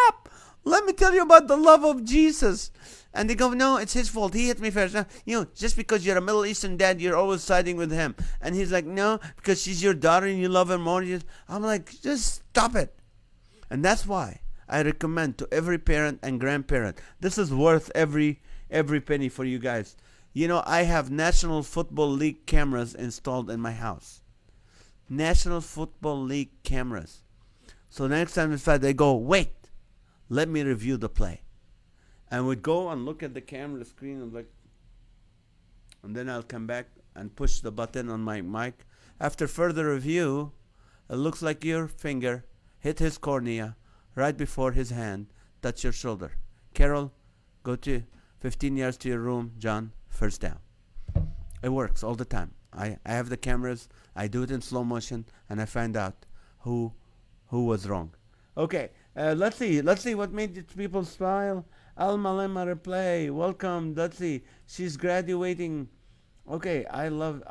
up. Let me tell you about the love of Jesus. And they go, no, it's his fault. He hit me first. Just because you're a Middle Eastern dad, you're always siding with him. And he's like, no, because she's your daughter and you love her more. I'm like, just stop it. And that's why I recommend to every parent and grandparent, this is worth every penny for you guys. I have National Football League cameras installed in my house. National Football League cameras. So next time in fact they go, wait, let me review the play. And we'd go and look at the camera screen and then I'll come back and push the button on my mic. After further review, it looks like your finger hit his cornea right before his hand touched your shoulder. Carol, go to 15 yards to your room. John, first down. It works all the time. I have the cameras. I do it in slow motion, and I find out who was wrong. Okay, let's see what made people smile. Alma Lema replay. Welcome. Let's see. She's graduating. Okay, I love.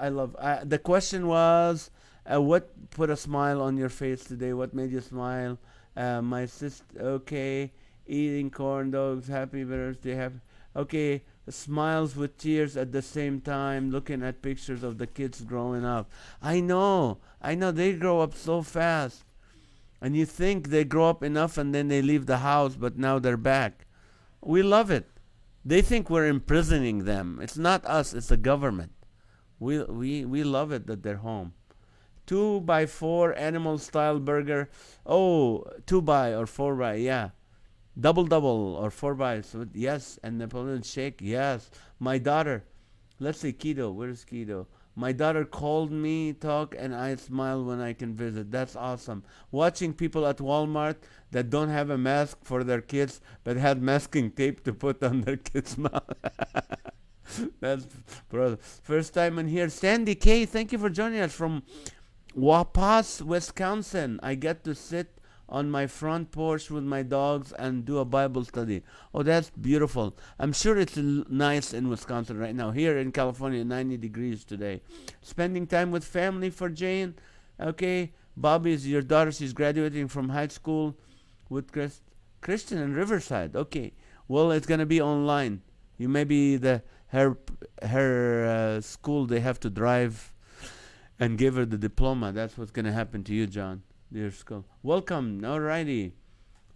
The question was, what put a smile on your face today? What made you smile? My sister. Okay, eating corn dogs. Happy birthday. Okay, smiles with tears at the same time, looking at pictures of the kids growing up. I know, they grow up so fast. And you think they grow up enough and then they leave the house, but now they're back. We love it. They think we're imprisoning them. It's not us, it's the government. We love it that they're home. 2x4 animal style burger. Oh, 2x or 4x, yeah. Double or 4x, so yes. And Napoleon shake, yes. My daughter, let's see, Keto, where's Keto? My daughter called me, talk, and I smile when I can visit. That's awesome. Watching people at Walmart that don't have a mask for their kids, but had masking tape to put on their kids' mouth. That's, brother. First time in here. Sandy K, thank you for joining us from Wapas, Wisconsin. I get to sit on my front porch with my dogs and do a Bible study. Oh, that's beautiful. I'm sure it's nice in Wisconsin right now. Here in California, 90 degrees today. Spending time with family for Jane. Okay, Bobby is your daughter. She's graduating from high school with Christian in Riverside. Okay, well, it's going to be online. You maybe her school, they have to drive and give her the diploma. That's what's going to happen to you, John. Dear school. Welcome. Alrighty.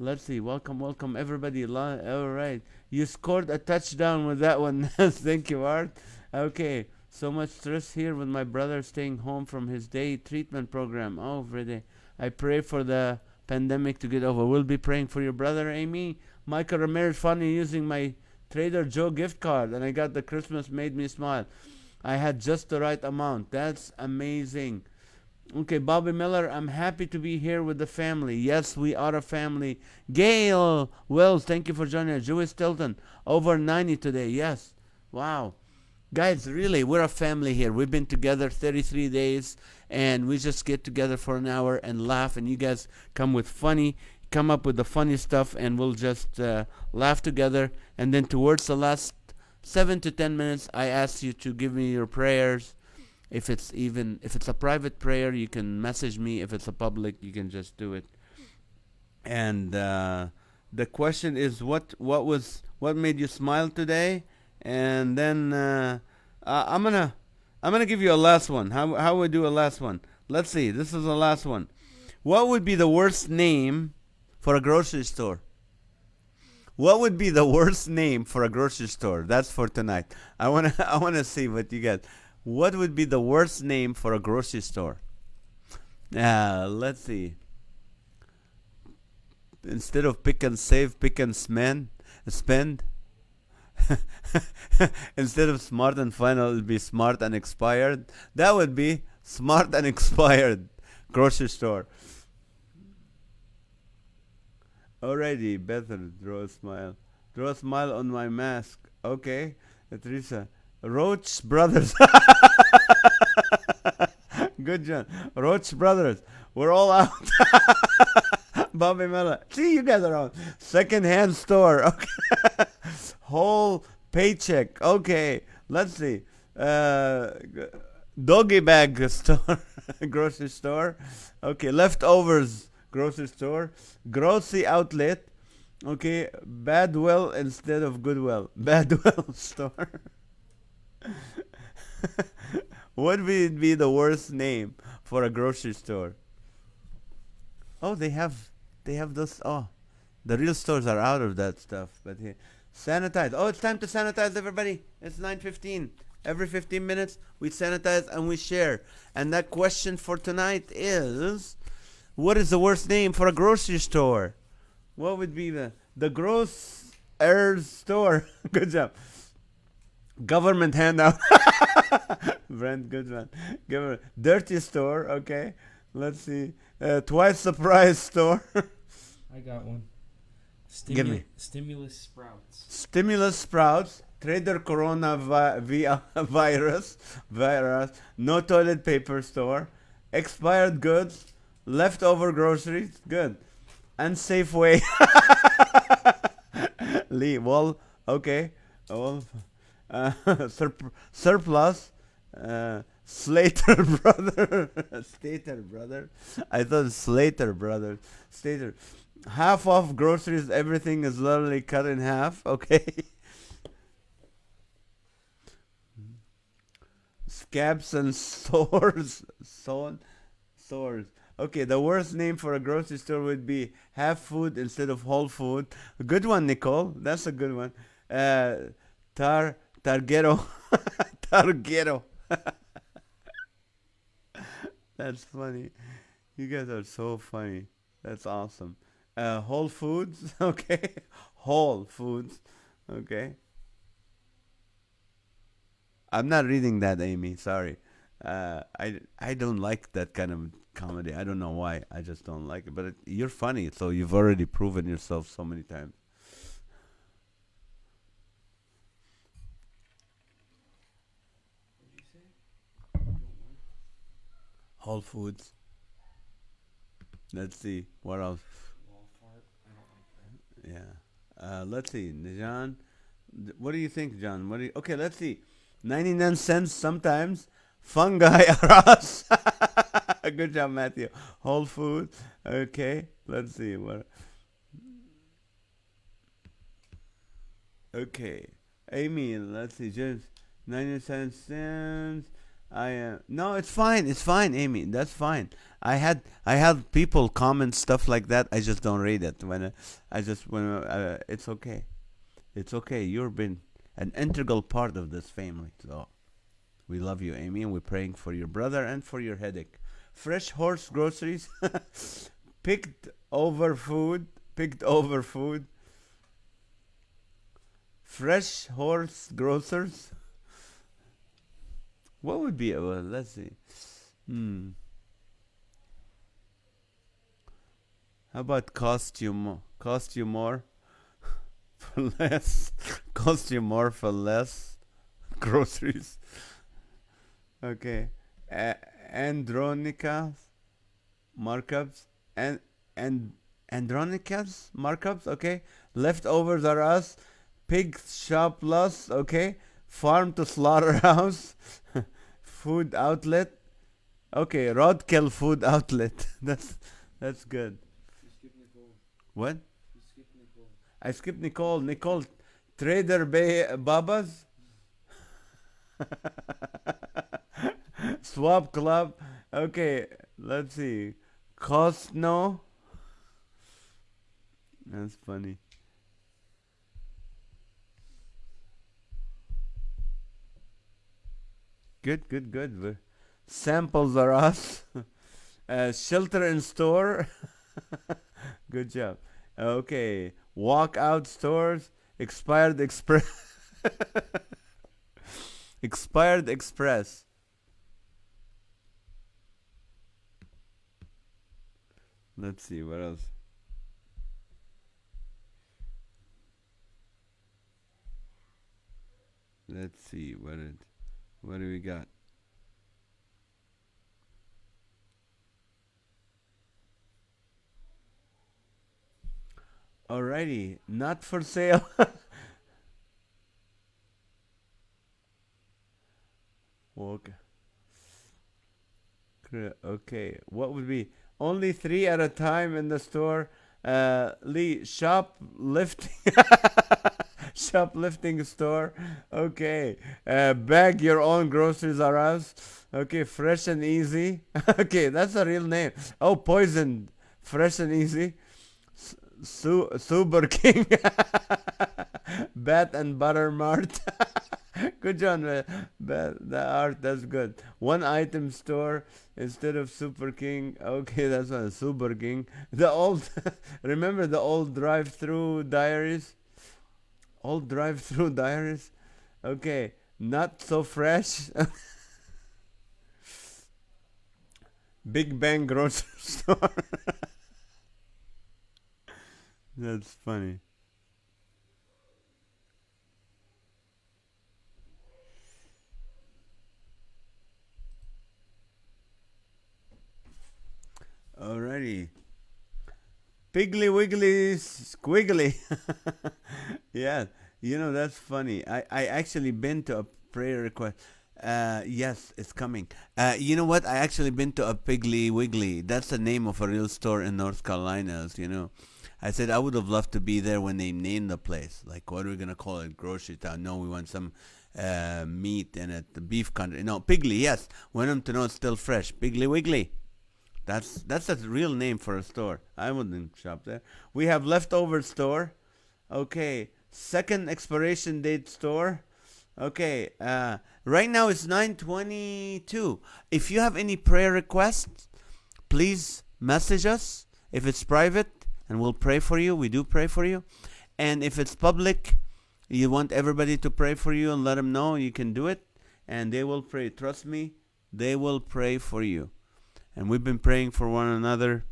Let's see. Welcome everybody. Alright. You scored a touchdown with that one. Thank you, Art. Okay. So much stress here with my brother staying home from his day treatment program. Oh, Friday. I pray for the pandemic to get over. We'll be praying for your brother, Amy. Michael Ramirez funny using my Trader Joe gift card and I got the Christmas made me smile. I had just the right amount. That's amazing. Okay, Bobby Miller, I'm happy to be here with the family. Yes, we are a family. Gail Wells, thank you for joining us. Joey Stilton, over 90 today. Yes. Wow. Guys, really, we're a family here. We've been together 33 days, and we just get together for an hour and laugh, and you guys come up with the funny stuff, and we'll just laugh together. And then towards the last 7 to 10 minutes, I ask you to give me your prayers. If it's a private prayer, you can message me. If it's a public, you can just do it. And the question is, what made you smile today? And then I'm gonna give you a last one. How would we do a last one? Let's see. This is the last one. What would be the worst name for a grocery store? What would be the worst name for a grocery store? That's for tonight. I wanna see what you get. What would be the worst name for a grocery store? Let's see. Instead of pick and save, pick and spend. Instead of smart and final, it'll be smart and expired. That would be smart and expired grocery store. Alrighty, better draw a smile. Draw a smile on my mask. Okay, Teresa. Roach Brothers. Good, John. Roach Brothers. We're all out. Bobby Miller. See, you guys are on. Second-hand store. Okay. Whole paycheck. Okay. Let's see. Doggy bag store. Grocery store. Okay. Leftovers. Grocery store. Grocery outlet. Okay. Badwell instead of Goodwill. Badwell store. What would be the worst name for a grocery store? Oh, they have those. Oh, the real stores are out of that stuff. But here, sanitize. Oh, it's time to sanitize, everybody. It's 9:15. Every 15 minutes, we sanitize and we share. And that question for tonight is, what is the worst name for a grocery store? What would be the gross errors store? Good job. Government handout. Brent Goodman. Government. Dirty store. Okay. Let's see. Twice the price store. I got one. Give me. Stimulus sprouts. Stimulus sprouts. Trader Corona virus. No toilet paper store. Expired goods. Leftover groceries. Good. Unsafe way. Lee. Well. Okay. Well. Surplus. Slater brother. Stater brother. I thought Slater brother. Stater. Half off groceries. Everything is literally cut in half. Okay. Scabs and sores. Sores. Okay, the worst name for a grocery store would be Half Food instead of Whole Food. Good one, Nicole. That's a good one. Targero. Targero. That's funny. You guys are so funny. That's awesome. Whole Foods. Okay. Whole Foods. Okay. I'm not reading that, Amy. Sorry. I don't like that kind of comedy. I don't know why. I just don't like it. But you're funny, so you've already proven yourself so many times. What did you say? You don't like Whole Foods. Let's see what else. Walmart? I don't like that. Yeah. Let's see, John. What do you think, John? Okay, let's see. 99 cents sometimes. Fungi are us. Good job, Matthew. Whole Food. Okay, let's see what. Okay, Amy. Let's see. Just 99 cents. I no, it's fine. It's fine, Amy. That's fine. I had people comment stuff like that. I just don't read it I just when it's okay. It's okay. You've been an integral part of this family. So we love you, Amy, and we're praying for your brother and for your headache. Fresh horse groceries. Picked over food. Picked over food. Fresh horse grocers. What would be? Well, let's see. Hmm. How about cost you more? Cost you more for less. Cost you more for less groceries. Okay. Andronica markups and Andronica's markups. Okay. Leftovers are us. Pig shop loss. Okay. Farm to slaughterhouse. Food outlet. Okay. Roadkill food outlet. That's good. You skip Nicole. What? You skip Nicole. I skipped Nicole. Nicole. Trader Bay Babas. Swap Club. Okay, let's see. Cosno. That's funny. Good, good, good. Samples are us. Shelter in store. Good job. Okay. Walk out stores. Expired express. Expired express. Let's see what else. Let's see what do we got. Alrighty, not for sale. Okay. Okay, what would be only three at a time in the store? Lee, shoplifting, shoplifting store. Okay, bag your own groceries are us. Okay, fresh and easy. Okay, that's a real name. Oh, poisoned, fresh and easy. Super King, Bat and Butter Mart. Good job, man. The art, that's good. One item store instead of Super King. Okay, that's one. Super King. The old, remember the old drive-through diaries? Old drive-through diaries. Okay, not so fresh. Big Bang grocery store. That's funny. Alrighty. Piggly Wiggly Squiggly. Yeah, that's funny. I actually been to a prayer request. Yes, it's coming. You know what? I actually been to a Piggly Wiggly. That's the name of a real store in North Carolina. I said I would have loved to be there when they named the place. Like, what are we gonna call it? Grocery town? No, we want some meat in it. The beef country. No, Piggly. Yes, want them to know it's still fresh. Piggly Wiggly. That's a real name for a store. I wouldn't shop there. We have leftover store. Okay, second expiration date store. Okay, right now it's 9:22. If you have any prayer requests, please message us. If it's private, and we'll pray for you. We do pray for you. And if it's public, you want everybody to pray for you and let them know you can do it, and they will pray. Trust me, they will pray for you. And we've been praying for one another,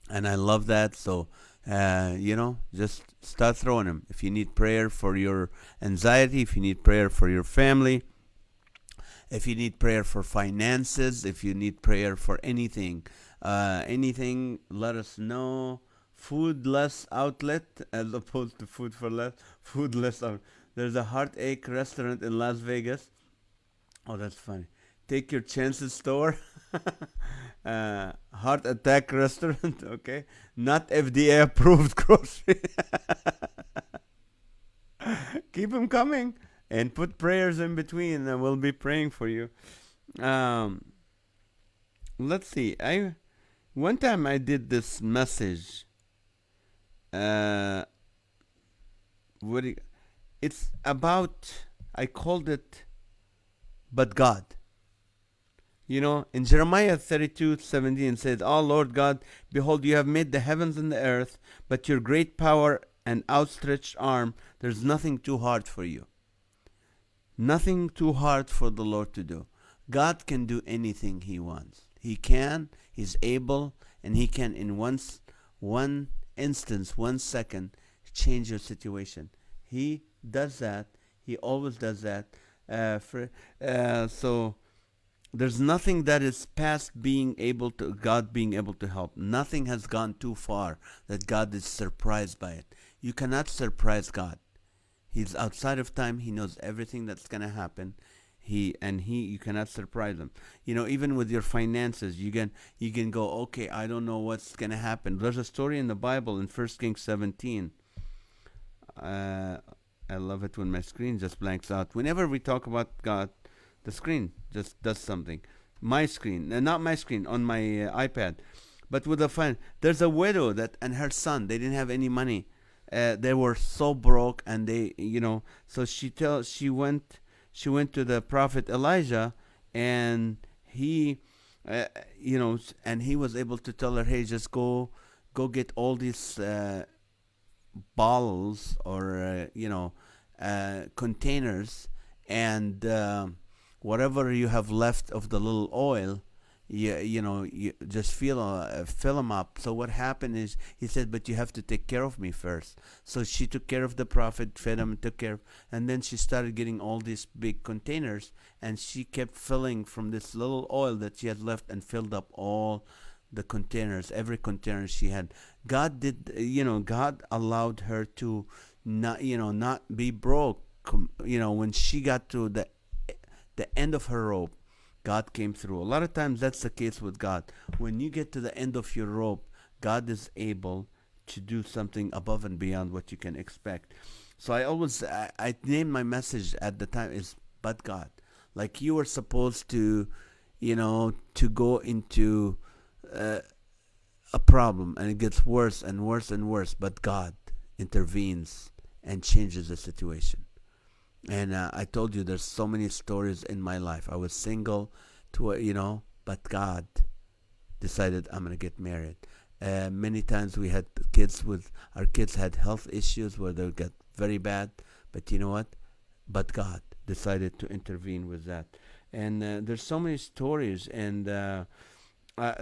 and I love that. So, just start throwing them. If you need prayer for your anxiety, if you need prayer for your family, if you need prayer for finances, if you need prayer for anything, let us know. Food less outlet as opposed to food for less. Food less out. There's a heartache restaurant in Las Vegas. Oh, that's funny. Take your chances store. Heart attack restaurant. Okay, not FDA approved grocery. Keep them coming and put prayers in between, and we'll be praying for you. Um, let's see. I One time I did this message. Uh, what do you- it's about. I called it, but God. In Jeremiah 32:17 says, "Oh Lord God, behold, you have made the heavens and the earth, but your great power and outstretched arm, there's nothing too hard for you." Nothing too hard for the Lord to do. God can do anything He wants. He can, He's able, and He can, in one instance, 1 second, change your situation. He does that. He always does that. So there's nothing that is past God being able to help. Nothing has gone too far that God is surprised by it. You cannot surprise God. He's outside of time. He knows everything that's gonna happen. You cannot surprise him. Even with your finances, you can go, okay, I don't know what's gonna happen. There's a story in the Bible in 1 Kings 17. Uh, I love it when my screen just blanks out. Whenever we talk about God, the screen just does something. My screen, not my screen, on my iPad. But with the fun, there's a widow and her son. They didn't have any money. They were so broke, and so she went to the prophet Elijah, and he was able to tell her, hey, just go get all these bottles, or containers, and whatever you have left of the little oil, you just fill him up. So what happened is he said, but you have to take care of me first. So she took care of the prophet, fed him, took care of, and then she started getting all these big containers, and she kept filling from this little oil that she had left, and filled up all the containers, every container she had. God did, God allowed her to not be broke. When she got to the end of her rope, God came through. A lot of times that's the case with God. When you get to the end of your rope, God is able to do something above and beyond what you can expect. So I named my message at the time is but God. Like you were supposed to, to go into uh, a problem, and it gets worse and worse and worse, but God intervenes and changes the situation. And I told you there's so many stories in my life. I was single, but God decided I'm gonna get married. Many times we had kids with our kids had health issues where they got very bad, but you know what? But God decided to intervene with that. And there's so many stories, and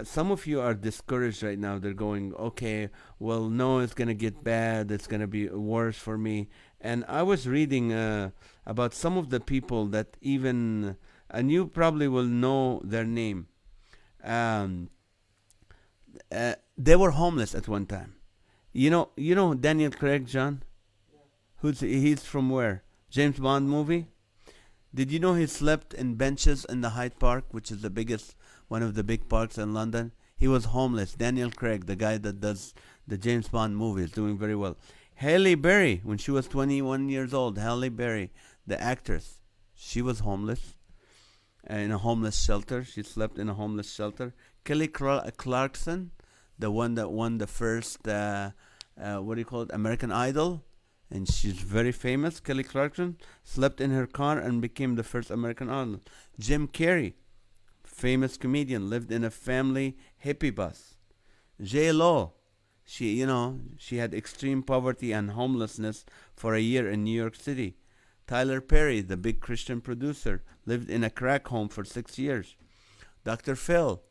some of you are discouraged right now. They're going, okay, well, no, it's going to get bad. It's going to be worse for me. And I was reading about some of the people that even, and you probably will know their name. Um, they were homeless at one time. You know Daniel Craig, John? He's from where? James Bond movie? Did you know he slept in benches in the Hyde Park, which is the biggest, one of the big parks in London? He was homeless. Daniel Craig, the guy that does the James Bond movies, doing very well. Halle Berry, when she was 21 years old, Halle Berry, the actress, she was homeless in a homeless shelter. She slept in a homeless shelter. Kelly Clarkson, the one that won the first, what do you call it, American Idol, and she's very famous. Kelly Clarkson slept in her car and became the first American Idol. Jim Carrey, famous comedian, lived in a family hippie bus. J Lo, she had extreme poverty and homelessness for a year in New York City. Tyler Perry, the big Christian producer, lived in a crack home for 6 years. Dr. Phil,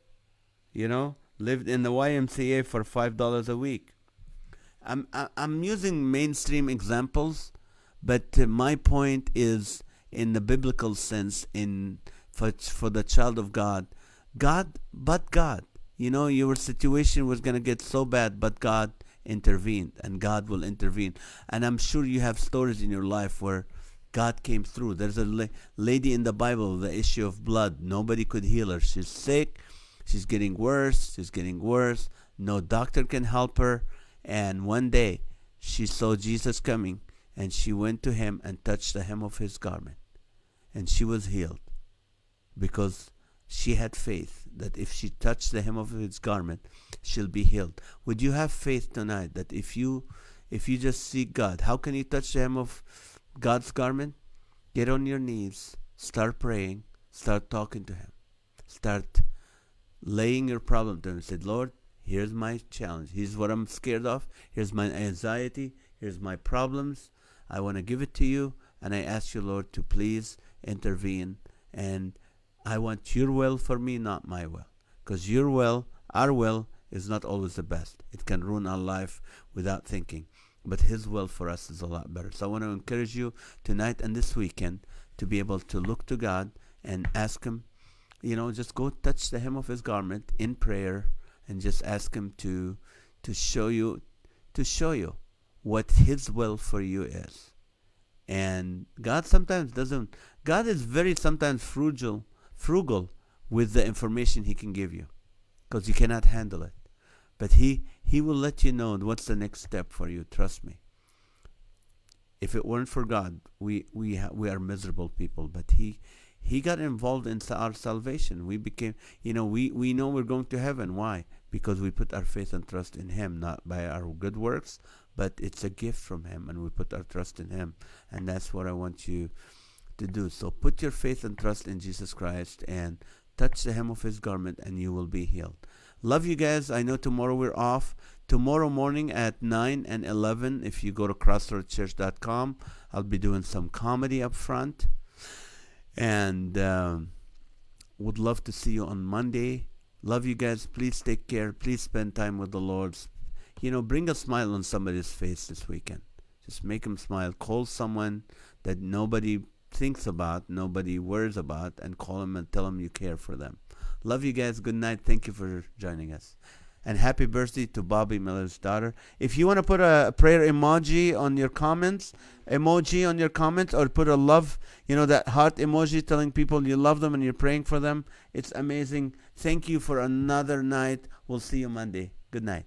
lived in the YMCA for $5 a week. I'm using mainstream examples, but my point is in the biblical sense, in for the child of God, but God, your situation was gonna get so bad, but God intervened, and God will intervene. And I'm sure you have stories in your life where God came through. There's a lady in the Bible, the issue of blood. Nobody could heal her. She's sick. She's getting worse. She's getting worse. No doctor can help her. And one day, she saw Jesus coming, and she went to him and touched the hem of his garment. And she was healed because she had faith that if she touched the hem of his garment, she'll be healed. Would you have faith tonight that if you just seek God, how can you touch the hem of God's garment? Get on your knees, start praying, start talking to him, start laying your problem to him. Say, Lord, here's my challenge. Here's what I'm scared of. Here's my anxiety. Here's my problems. I want to give it to you. And I ask you, Lord, to please intervene. And I want your will for me, not my will. Because your will, our will, is not always the best. It can ruin our life without thinking. But his will for us is a lot better. So I want to encourage you tonight and this weekend to be able to look to God and ask him, just go touch the hem of his garment in prayer, and just ask him to show you what his will for you is. And God sometimes doesn't. God is very sometimes frugal with the information he can give you, because you cannot handle it. But he will let you know what's the next step for you. Trust me. If it weren't for God, we are miserable people. But he got involved in our salvation. We became, we know we're going to heaven. Why? Because we put our faith and trust in him, not by our good works, but it's a gift from him, and we put our trust in him. And that's what I want you to do. So put your faith and trust in Jesus Christ and touch the hem of his garment, and you will be healed. Love you guys. I know tomorrow we're off. Tomorrow morning at 9 and 11, if you go to crossroadchurch.com, I'll be doing some comedy up front. And would love to see you on Monday Love you guys. Please take care. Please spend time with the Lord. Bring a smile on somebody's face this weekend. Just make them smile. Call someone that nobody thinks about, nobody worries about, and call them and tell them you care for them. Love you guys. Good night. Thank you for joining us. And happy birthday to Bobby Miller's daughter. If you want to put a prayer emoji on your comments, or put a love, that heart emoji telling people you love them and you're praying for them, it's amazing. Thank you for another night. We'll see you Monday. Good night.